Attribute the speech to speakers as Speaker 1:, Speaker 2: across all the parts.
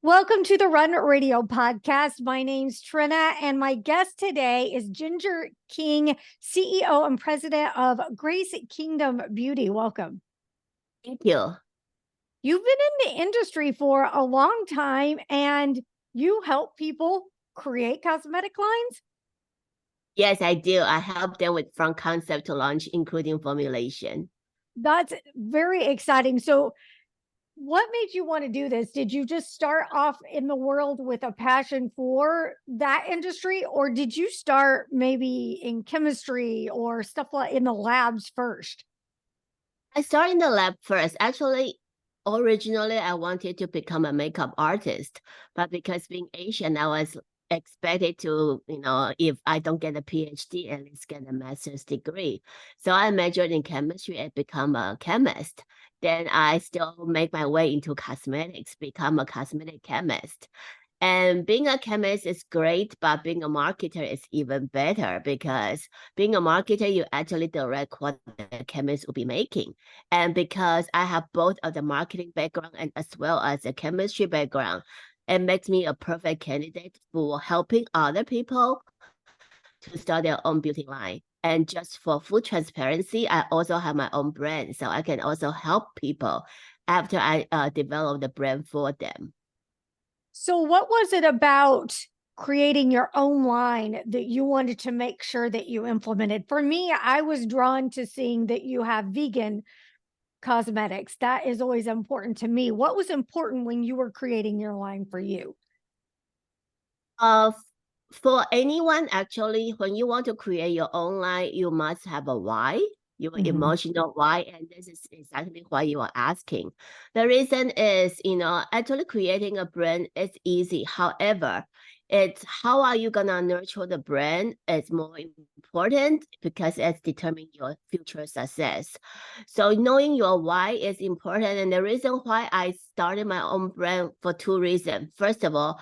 Speaker 1: Welcome to the Run Radio podcast. My name's Trina, and my guest today is Ginger King, CEO and president of Grace Kingdom Beauty. Welcome.
Speaker 2: Thank you.
Speaker 1: You've been in the industry for a long time, and you help people create cosmetic lines.
Speaker 2: Yes, I do. I help them with from concept to launch, including formulation.
Speaker 1: That's very exciting. So, what made you want to do this? Did you just start off in the world with a passion for that industry, or did you start maybe in chemistry or stuff like in the labs first?
Speaker 2: I started in the lab first. Actually, originally, I wanted to become a makeup artist, but because being Asian, I was expected to, if I don't get a PhD, at least get a master's degree. So I majored in chemistry and become a chemist. Then I still make my way into cosmetics, become a cosmetic chemist. And being a chemist is great, but being a marketer is even better because being a marketer, you actually direct what the chemist will be making. And because I have both of the marketing background and as well as a chemistry background, it makes me a perfect candidate for helping other people to start their own beauty line. And just for full transparency, I also have my own brand. So I can also help people after I develop the brand for them.
Speaker 1: So, what was it about creating your own line that you wanted to make sure that you implemented? For me, I was drawn to seeing that you have vegan cosmetics. That is always important to me. What was important when you were creating your line for you?
Speaker 2: Uh, for anyone, actually, when you want to create your own line, you must have a why, your emotional why, and this is exactly why you are asking. The reason is, actually creating a brand is easy. However, it's how are you gonna nurture the brand is more important because it's determining your future success. So knowing your why is important, and the reason why I started my own brand for two reasons. First of all,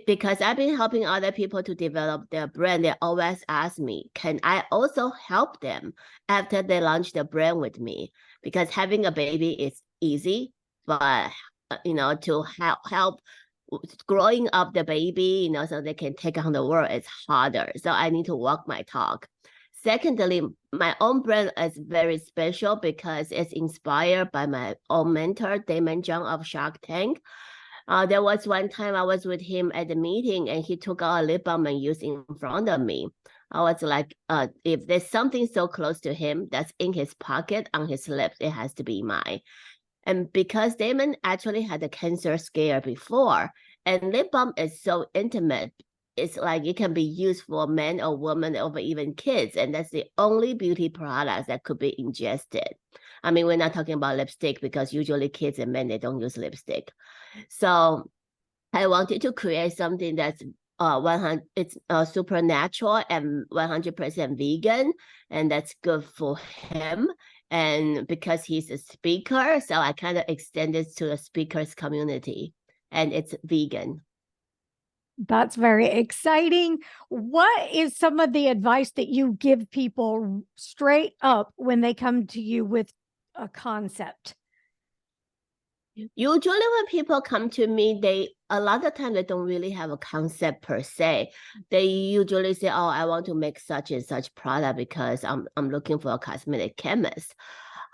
Speaker 2: because I've been helping other people to develop their brand, they always ask me, can I also help them after they launch the brand with me? Because having a baby is easy, but to help growing up the baby, so they can take on the world, it's harder. So I need to walk my talk. Secondly, my own brand is very special because it's inspired by my own mentor, Damon John of Shark Tank. There was one time I was with him at the meeting and he took out a lip balm and used in front of me. I was like, if there's something so close to him that's in his pocket on his lips, it has to be mine. And because Damon actually had a cancer scare before, and lip balm is so intimate, it's like it can be used for men or women or even kids. And that's the only beauty product that could be ingested. I mean, we're not talking about lipstick because usually kids and men, they don't use lipstick. So I wanted to create something that's 100, it's super natural and 100% vegan, and that's good for him. And because he's a speaker, so I kind of extended to the speakers community, and it's vegan.
Speaker 1: That's very exciting. What is some of the advice that you give people straight up when they come to you with a concept?
Speaker 2: Usually when people come to me, a lot of time they don't really have a concept per se. They usually say, oh, I want to make such and such product because I'm looking for a cosmetic chemist.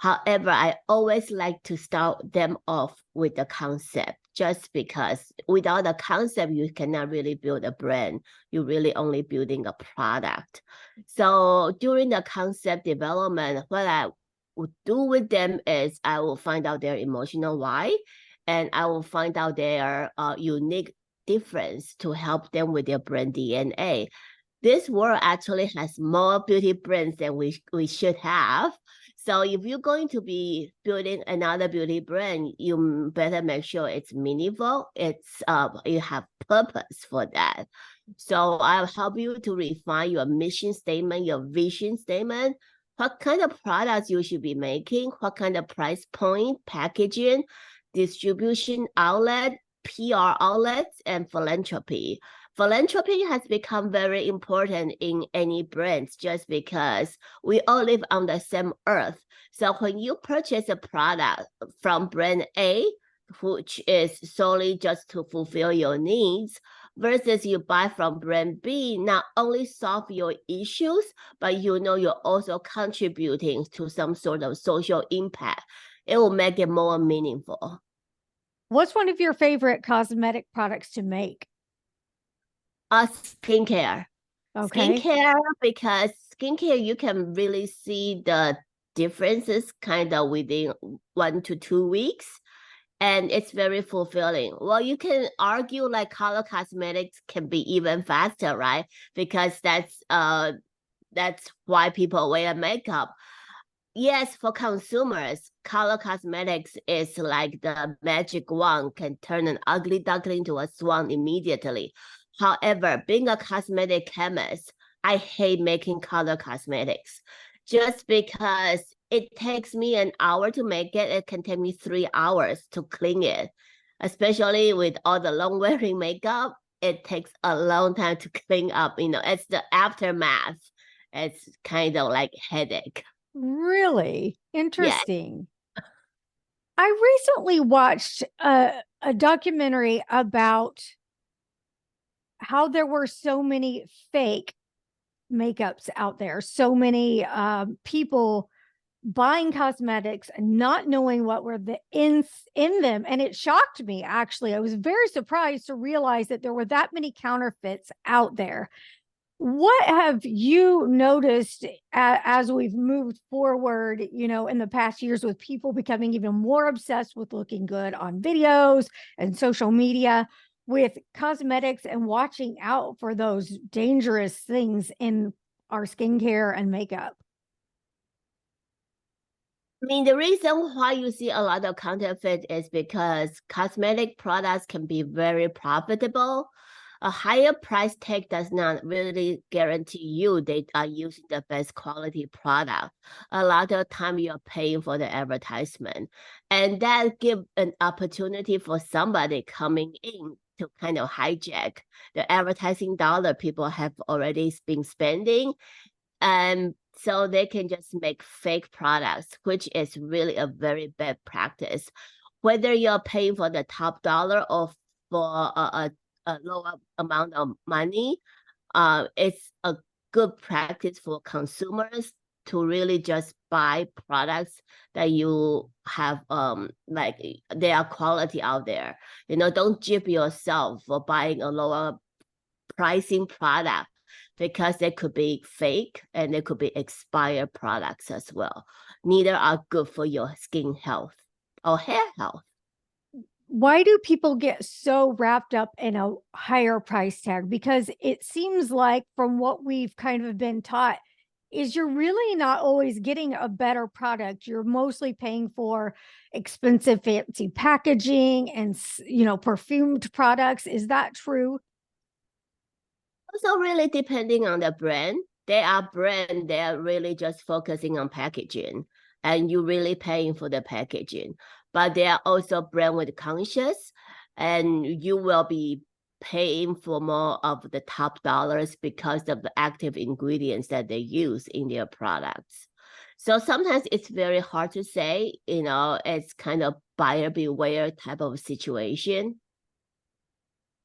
Speaker 2: However, I always like to start them off with the concept, just because without a concept, you cannot really build a brand. You're really only building a product. So during the concept development, what I would do with them is I will find out their emotional why, and I will find out their unique difference to help them with their brand DNA. This world actually has more beauty brands than we should have. So if you're going to be building another beauty brand, you better make sure it's meaningful. It's you have purpose for that. So I'll help you to refine your mission statement, your vision statement, what kind of products you should be making, what kind of price point, packaging, distribution outlet, PR outlets, and philanthropy. Philanthropy has become very important in any brands just because we all live on the same earth. So when you purchase a product from brand A, which is solely just to fulfill your needs, versus you buy from brand B, not only solve your issues, but you're also contributing to some sort of social impact. It will make it more meaningful.
Speaker 1: What's one of your favorite cosmetic products to make?
Speaker 2: Skincare.
Speaker 1: Okay.
Speaker 2: Because skincare, you can really see the differences kind of within 1 to 2 weeks. And it's very fulfilling. Well, you can argue like color cosmetics can be even faster, right? Because that's why people wear makeup. Yes, for consumers, color cosmetics is like the magic wand, can turn an ugly duckling into a swan immediately. However, being a cosmetic chemist, I hate making color cosmetics just because it takes me an hour to make it. It can take me 3 hours to clean it, especially with all the long wearing makeup. It takes a long time to clean up. It's the aftermath. It's kind of like headache.
Speaker 1: Really
Speaker 2: Yeah.
Speaker 1: interesting. I recently watched a documentary about how there were so many fake makeups out there, so many people buying cosmetics and not knowing what were the in them, and it shocked me. Actually, I was very surprised to realize that there were that many counterfeits out there. What have you noticed as we've moved forward, in the past years, with people becoming even more obsessed with looking good on videos and social media, with cosmetics, and watching out for those dangerous things in our skincare and makeup?
Speaker 2: I mean, the reason why you see a lot of counterfeit is because cosmetic products can be very profitable. A higher price tag does not really guarantee you they are using the best quality product. A lot of time you're paying for the advertisement, and that give an opportunity for somebody coming in to kind of hijack the advertising dollar people have already been spending, and so they can just make fake products, which is really a very bad practice. Whether you're paying for the top dollar or for a lower amount of money, it's a good practice for consumers to really just buy products that you have like there are quality out there. Don't jip yourself for buying a lower pricing product, because they could be fake and they could be expired products as well. Neither are good for your skin health or hair health.
Speaker 1: Why do people get so wrapped up in a higher price tag? Because it seems like, from what we've kind of been taught, is you're really not always getting a better product. You're mostly paying for expensive, fancy packaging and, perfumed products. Is that true?
Speaker 2: Also, really depending on the brand. There are brands that are really just focusing on packaging, and you're really paying for the packaging. But there are also brand with conscious, and you will be paying for more of the top dollars because of the active ingredients that they use in their products. So sometimes it's very hard to say, it's kind of buyer beware type of situation.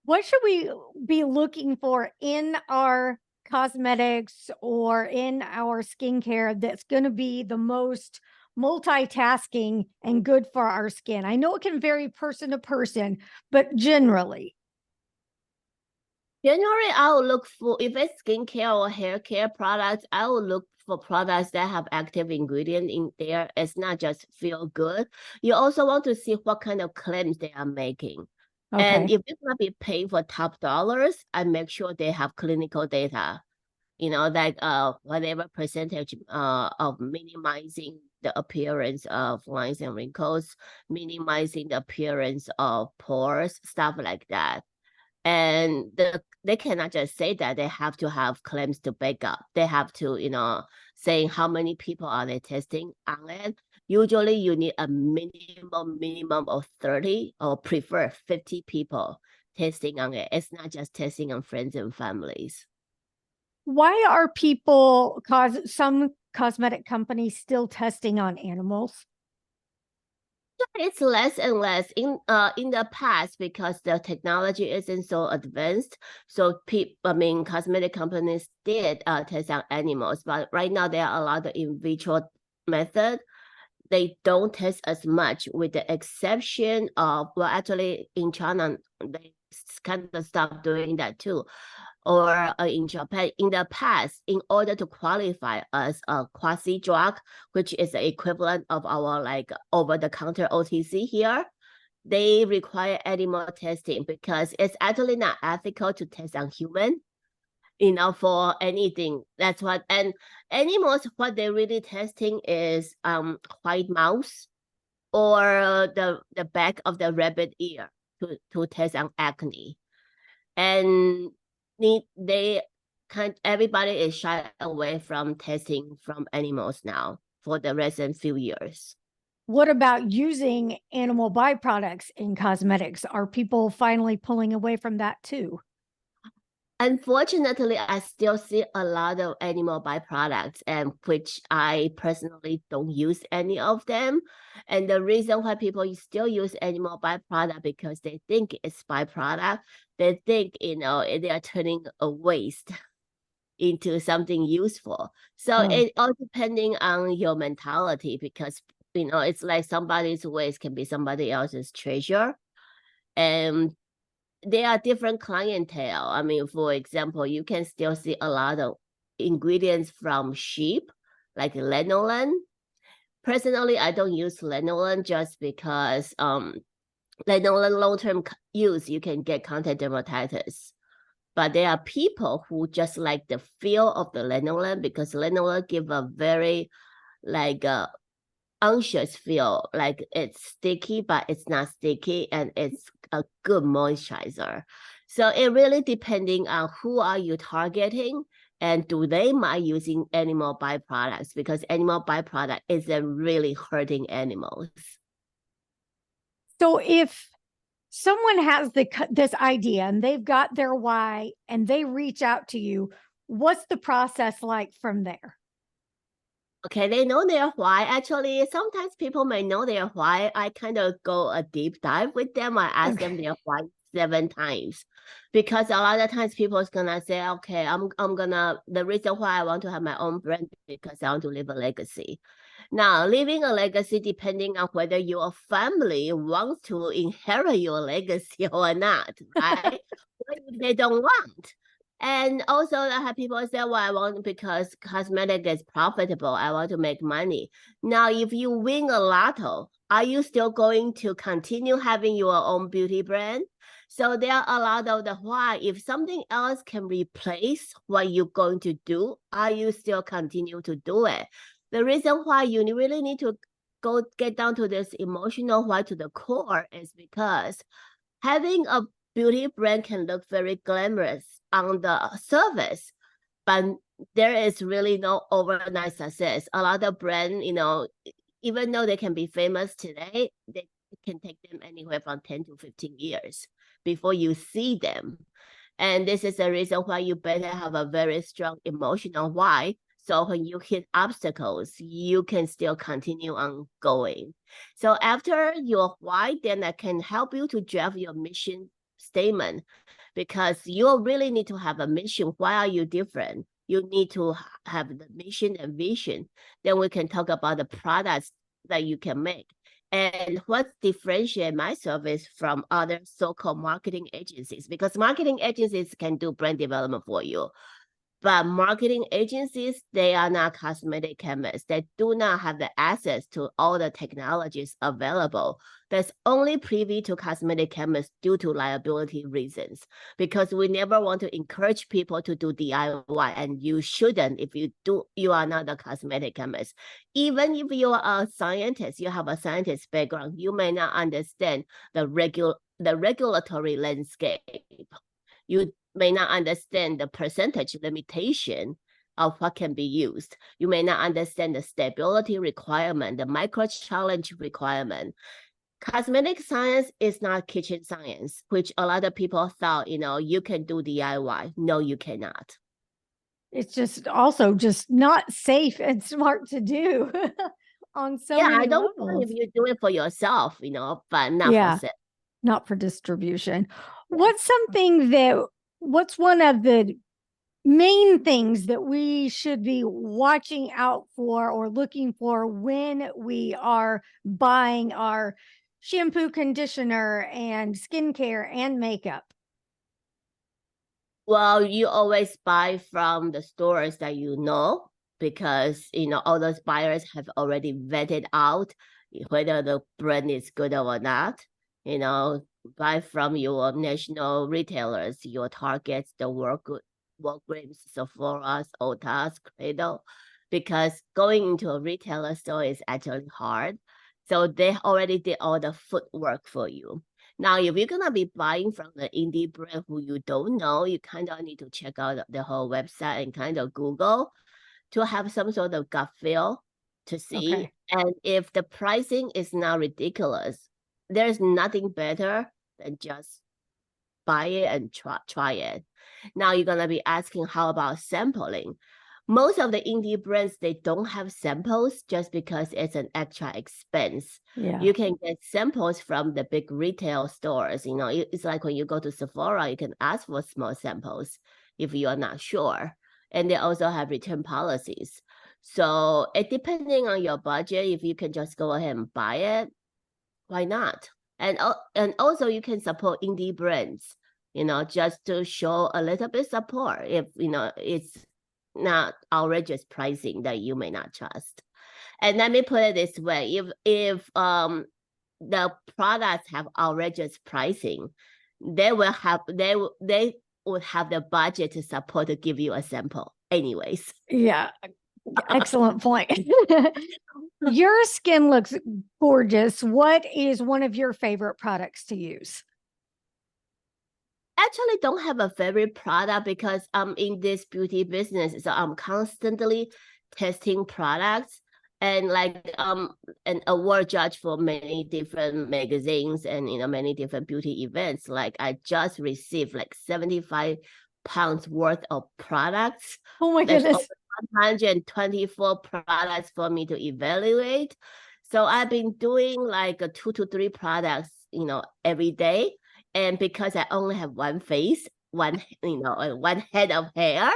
Speaker 1: What should we be looking for in our cosmetics or in our skincare that's going to be the most multitasking and good for our skin? I know it can vary person to person, but generally.
Speaker 2: Generally, I will look for, if it's skincare or hair care products, I will look for products that have active ingredient in there. It's not just feel good. You also want to see what kind of claims they are making. And
Speaker 1: Okay.
Speaker 2: if you're gonna be paying for top dollars, I make sure they have clinical data. Like whatever percentage of minimizing the appearance of lines and wrinkles, minimizing the appearance of pores, stuff like that. And they cannot just say that. They have to have claims to back up. They have to, saying how many people are they testing on it. Usually you need a minimum of 30 or prefer 50 people testing on it. It's not just testing on friends and families.
Speaker 1: Why are people, some cosmetic companies, still testing on animals?
Speaker 2: It's less and less in the past because the technology isn't so advanced. So cosmetic companies did test on animals, but right now there are a lot of in vitro method. They don't test as much, with the exception of, well, actually in China they kind of stopped doing that too, or in Japan. In the past, in order to qualify as a quasi drug, which is the equivalent of our like over-the-counter OTC here, they require animal testing because it's actually not ethical to test on human, for anything. That's what, and animals, what they're really testing is white mouse or the back of the rabbit ear to test on acne. And everybody is shy away from testing from animals now for the recent few years.
Speaker 1: What about using animal byproducts in cosmetics? Are people finally pulling away from that too?
Speaker 2: Unfortunately, I still see a lot of animal byproducts, and which I personally don't use any of them. And the reason why people still use animal byproduct because they think it's byproduct. They think, they are turning a waste into something useful. So it all depending on your mentality, because it's like somebody's waste can be somebody else's treasure. And there are different clientele. I mean, for example, you can still see a lot of ingredients from sheep, like lanolin. Personally, I don't use lanolin just because lanolin long-term use, you can get contact dermatitis. But there are people who just like the feel of the lanolin, because lanolin give a very like unctuous feel, like it's sticky, but it's not sticky, and it's a good moisturizer. So it really depending on who are you targeting, and do they mind using animal byproducts, because animal byproduct isn't really hurting animals.
Speaker 1: So if someone has this idea and they've got their why and they reach out to you, what's the process like from there?
Speaker 2: Okay, they know their why. Actually, sometimes people may know their why. I kind of go a deep dive with them. I ask them their why 7 times, because a lot of times people is gonna say, okay, I'm gonna, the reason why I want to have my own brand because I want to leave a legacy. Now, leaving a legacy, depending on whether your family wants to inherit your legacy or not, right? What if they don't want? And also, I have people say, well, I want, because cosmetic is profitable, I want to make money. Now, if you win a lotto, are you still going to continue having your own beauty brand? So there are a lot of the why. If something else can replace what you're going to do, are you still continue to do it? The reason why you really need to go get down to this emotional why to the core is because having a beauty brand can look very glamorous on the surface, but there is really no overnight success. A lot of brands, even though they can be famous today, it can take them anywhere from 10 to 15 years before you see them. And this is the reason why you better have a very strong emotional why. So when you hit obstacles, you can still continue on going. So after your why, then I can help you to draft your mission statement, because you really need to have a mission. Why are you different? You need to have the mission and vision. Then we can talk about the products that you can make. And what differentiates my service from other so-called marketing agencies, because marketing agencies can do brand development for you. But marketing agencies, they are not cosmetic chemists. They do not have the access to all the technologies available. That's only privy to cosmetic chemists due to liability reasons. Because we never want to encourage people to do DIY, and you shouldn't if you are not a cosmetic chemist. Even if you are a scientist, you have a scientist background, you may not understand the regulatory landscape. You may not understand the percentage limitation of what can be used. You may not understand the stability requirement, the micro challenge requirement. Cosmetic science is not kitchen science, which a lot of people thought, you can do DIY. No, you cannot.
Speaker 1: It's just also just not safe and smart to do. on so
Speaker 2: Yeah, I
Speaker 1: many
Speaker 2: don't mind if
Speaker 1: levels.
Speaker 2: you do it for yourself, but not for
Speaker 1: Yeah,
Speaker 2: sale.
Speaker 1: not for distribution.
Speaker 2: Yeah.
Speaker 1: What's one of the main things that we should be watching out for or looking for when we are buying our shampoo, conditioner, and skincare and makeup?
Speaker 2: Well, you always buy from the stores that because all those buyers have already vetted out whether the brand is good or not. Buy from your national retailers, your Targets, the Walgreens, Sephora's, Ulta's, Credo, because going into a retailer store is actually hard. So they already did all the footwork for you. Now, if you're gonna be buying from the indie brand who you don't know, you kind of need to check out the whole website and kind of Google to have some sort of gut feel to see.
Speaker 1: Okay.
Speaker 2: And if the pricing is not ridiculous, there's nothing better than just buy it and try it. Now you're gonna be asking, how about sampling? Most of the indie brands, they don't have samples just because it's an extra expense.
Speaker 1: Yeah.
Speaker 2: You can get samples from the big retail stores. It's like when you go to Sephora, you can ask for small samples if you are not sure. And they also have return policies. So it depending on your budget, if you can just go ahead and buy it, why not? And also you can support indie brands, just to show a little bit support if it's not outrageous pricing that you may not trust. And let me put it this way: if the products have outrageous pricing, they would have the budget to support to give you a sample anyways.
Speaker 1: Yeah. Excellent point. Your skin looks gorgeous. What is one of your favorite products to use?
Speaker 2: Actually don't have a favorite product because I'm in this beauty business, so I'm constantly testing products and an award judge for many different magazines and many different beauty events. Like I just received like 75 pounds worth of products.
Speaker 1: Oh my
Speaker 2: There's
Speaker 1: goodness.
Speaker 2: over 124 products for me to evaluate. So I've been doing like 2 to 3 products, every day. And because I only have one face, one head of hair,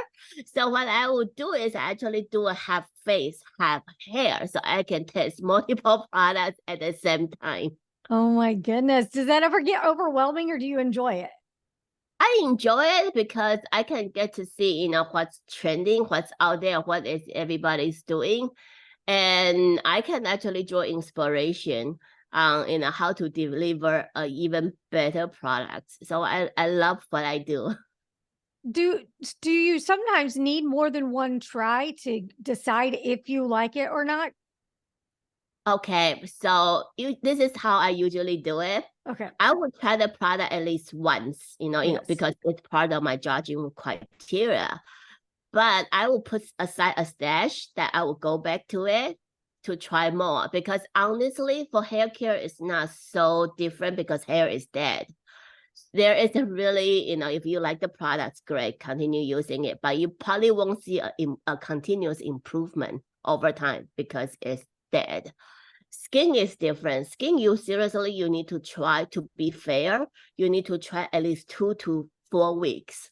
Speaker 2: so what I would do is I actually do a half face, half hair, so I can test multiple products at the same time.
Speaker 1: Oh my goodness. Does that ever get overwhelming or do you enjoy it?
Speaker 2: I enjoy it because I can get to see, what's trending, what's out there, what is everybody's doing. And I can actually draw inspiration on how to deliver a even better product. So I love what I do.
Speaker 1: Do you sometimes need more than one try to decide if you like it or not?
Speaker 2: Okay, so this is how I usually do it.
Speaker 1: Okay.
Speaker 2: I would try the product at least once,
Speaker 1: Yes.
Speaker 2: because it's part of my judging criteria. But I will put aside a stash that I will go back to it to try more. Because honestly, for hair care, it's not so different because hair is dead. There is a really, if you like the product, great, continue using it. But you probably won't see a continuous improvement over time because it's dead. Skin is different. Skin, you need to try to be fair. You need to try at least 2 to 4 weeks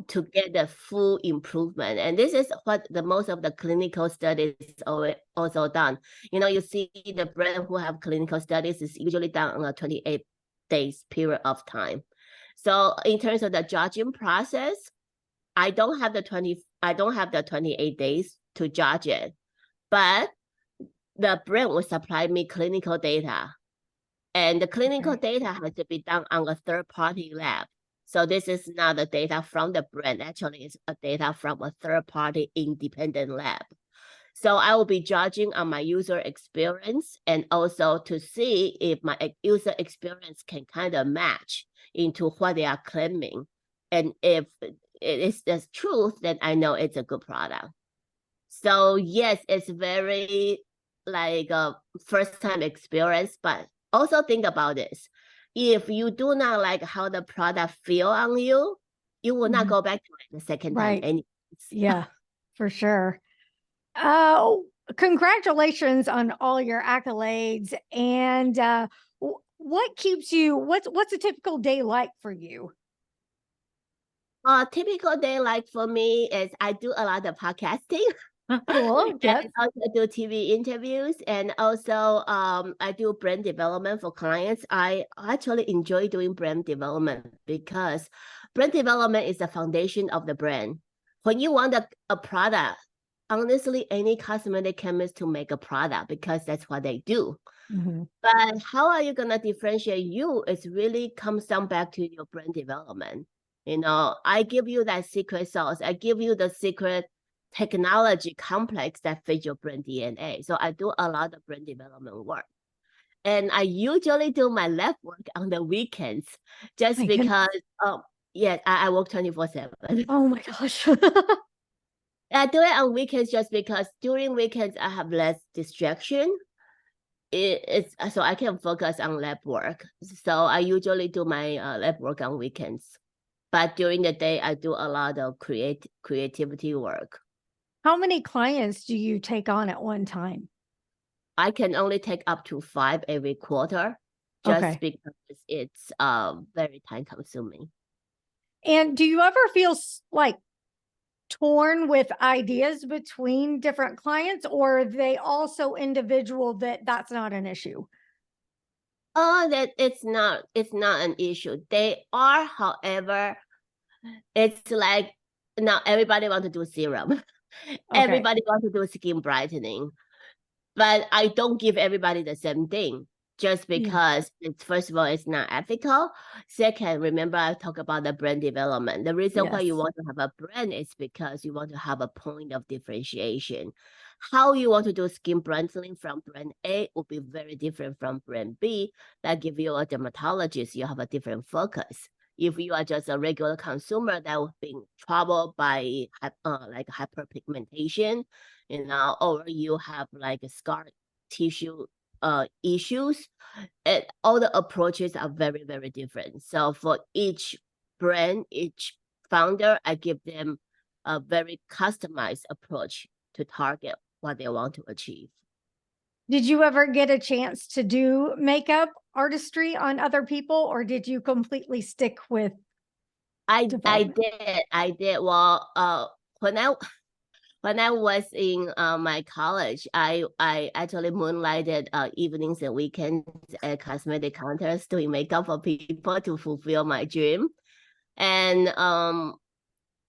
Speaker 2: to get the full improvement. And this is what the most of the clinical studies also done. You see the brand who have clinical studies is usually done on a 28 days period of time. So in terms of the judging process, I don't have the 28 days to judge it, but the brand will supply me clinical data. And the clinical data has to be done on a third-party lab. So this is not the data from the brand. Actually, it's a data from a third-party independent lab. So I will be judging on my user experience and also to see if my user experience can kind of match into what they are claiming. And if it is the truth, then I know it's a good product. So yes, it's very like a first time experience, but also think about this. If you do not like how the product feel on you, you will not go back to it the second time
Speaker 1: Right.
Speaker 2: anyways.
Speaker 1: Yeah, for sure. congratulations on all your accolades. And what keeps you? What's a typical day like for you?
Speaker 2: A typical day like for me is I do a lot of podcasting.
Speaker 1: Cool. Yes.
Speaker 2: And also do TV interviews, and also I do brand development for clients. I actually enjoy doing brand development because brand development is the foundation of the brand. When you want a product, honestly, any cosmetic chemist to make a product because that's what they do.
Speaker 1: Mhm.
Speaker 2: But how are you gonna differentiate you? It really comes down back to your brand development. You know, I give you that secret sauce. I give you the secret technology complex that fits your brand DNA. So I do a lot of brand development work. And I usually do my lab work on the weekends just
Speaker 1: My goodness.
Speaker 2: because yes, I work 24/7.
Speaker 1: Oh my gosh.
Speaker 2: I do it on weekends just because during weekends I have less distraction. It's so I can focus on lab work. So I usually do my lab work on weekends. But during the day, I do a lot of creativity work.
Speaker 1: How many clients do you take on at one time?
Speaker 2: I can only take up to 5 every quarter just
Speaker 1: Okay.
Speaker 2: because it's very time consuming.
Speaker 1: And do you ever feel like torn with ideas between different clients, or are they also individual that that's not an issue?
Speaker 2: Oh, that it's not an issue. They are, however, it's like now everybody want to do serum.
Speaker 1: Okay.
Speaker 2: Everybody want to do skin brightening. But I don't give everybody the same thing just
Speaker 1: Yeah.
Speaker 2: because it's first of all, it's not ethical. Second, remember I talk about the brand development. The reason why you
Speaker 1: Yes.
Speaker 2: want to have a brand is because you want to have a point of differentiation. How you want to do skin brightening from brand A will be very different from brand B. That give you a dermatologist, you have a different focus. If you are just a regular consumer that will be troubled by like hyperpigmentation, you know, or you have like scar tissue issues, and all the approaches are very, very different. So for each brand, each founder, I give them a very customized approach to target what they want to achieve.
Speaker 1: Did you ever get a chance to do makeup artistry on other people, or did you completely stick with
Speaker 2: I
Speaker 1: development?
Speaker 2: did. Well, when I was in my college, I actually moonlighted evenings and weekends at cosmetic counters doing makeup for people to fulfill my dream. And I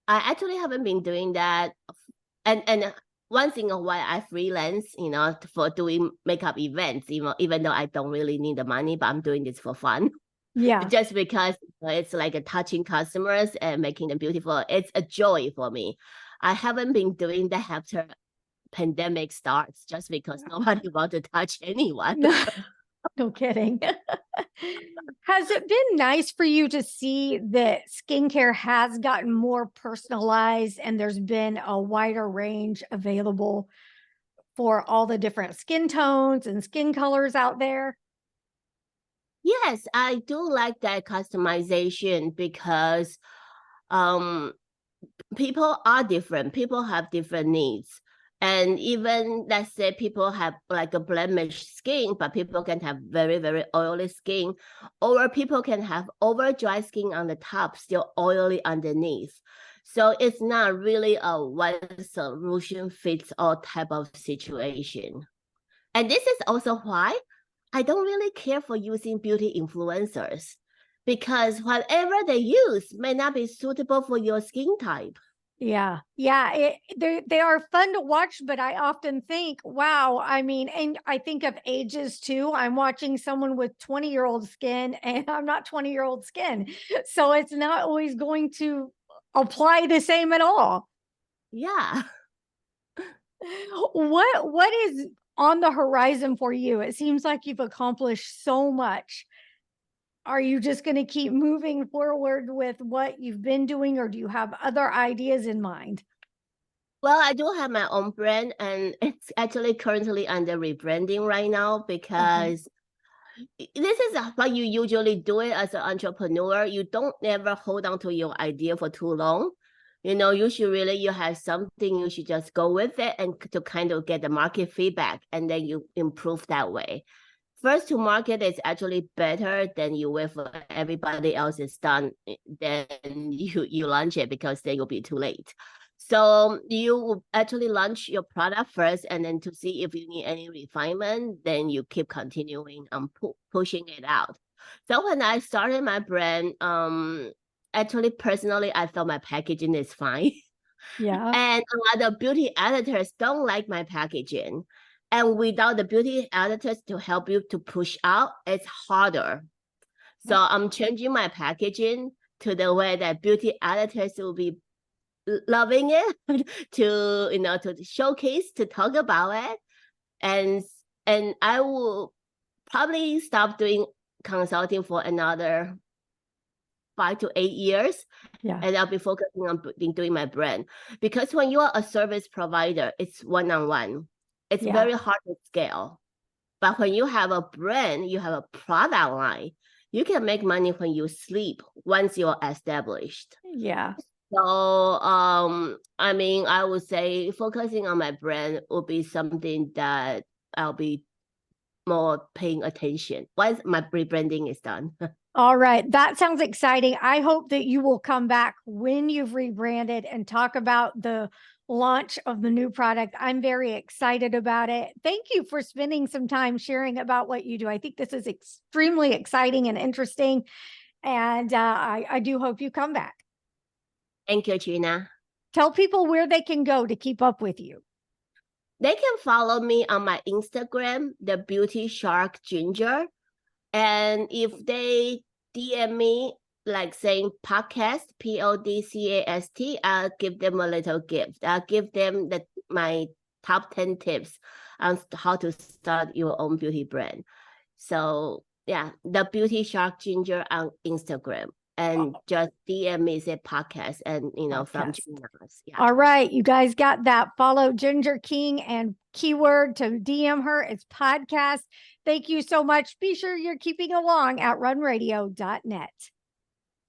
Speaker 2: actually haven't been doing that. And once in a while I freelance, you know, for doing makeup events, even though I don't really need the money, but I'm doing this for fun.
Speaker 1: Yeah.
Speaker 2: Just because it's like a touching customers and making them beautiful. It's a joy for me. I haven't been doing that after pandemic starts just because nobody want to touch anyone.
Speaker 1: No, no kidding. Has it been nice for you to see that skincare has gotten more personalized and there's been a wider range available for all the different skin tones and skin colors out there?
Speaker 2: Yes, I do like that customization because um people are different. People have different needs. And even let's say people have like a blemished skin, but people can have very, very oily skin, or people can have over dry skin on the top, still oily underneath. So it's not really a one solution fits all type of situation. And this is also why I don't really care for using beauty influencers because whatever they use may not be suitable for your skin type.
Speaker 1: Yeah. Yeah, they are fun to watch, but I often think, wow, I mean, and I think of ages too. I'm watching someone with 20-year-old skin and I'm not 20-year-old skin. So it's not always going to apply the same at all.
Speaker 2: Yeah.
Speaker 1: What is on the horizon for you? It seems like you've accomplished so much. Are you just going to keep moving forward with what you've been doing, or do you have other ideas in mind?
Speaker 2: Well, I do have my own brand and it's actually currently under rebranding right now
Speaker 1: Okay.
Speaker 2: because this is what you usually do it as an entrepreneur. You don't never hold on to your idea for too long. Usually you have something, you should just go with it and to kind of get the market feedback, and then you improve that way. First to market is actually better than you wait for everybody else is done, then you launch it, because then you'll be too late. So you actually launch your product first, and then to see if you need any refinement, then you keep continuing on pushing it out. So when I started my brand, actually personally, I thought my packaging is fine.
Speaker 1: Yeah.
Speaker 2: And a lot of beauty editors don't like my packaging. And without the beauty editors to help you to push out, it's harder. So I'm changing my packaging to the way that beauty editors will be loving it to showcase, to talk about it. And I will probably stop doing consulting for another 5 to 8 years.
Speaker 1: Yeah.
Speaker 2: And I'll be focusing on doing my brand. Because when you are a service provider, it's one-on-one. It's very hard to scale. But when you have a brand, you have a product line, you can make money when you sleep once you're established.
Speaker 1: Yeah.
Speaker 2: So, I would say focusing on my brand would be something that I'll be more paying attention once my rebranding is done.
Speaker 1: All right. That sounds exciting. I hope that you will come back when you've rebranded and talk about the launch of the new product. I'm very excited about it. Thank you for spending some time sharing about what you do. I think this is extremely exciting and interesting. And I do hope you come back.
Speaker 2: Thank you, Trina.
Speaker 1: Tell people where they can go to keep up with you.
Speaker 2: They can follow me on my Instagram, the Beauty Shark Ginger. And if they DM me, like saying podcast, PODCAST, I'll give them a little gift. I'll give them my top 10 tips on how to start your own beauty brand. So yeah, the Beauty Shark Ginger on Instagram. And just DM me, say podcast, and from Trina. Yeah.
Speaker 1: All right, you guys got that. Follow Ginger King, and keyword to DM her is podcast. Thank you so much. Be sure you're keeping along at runradio.net.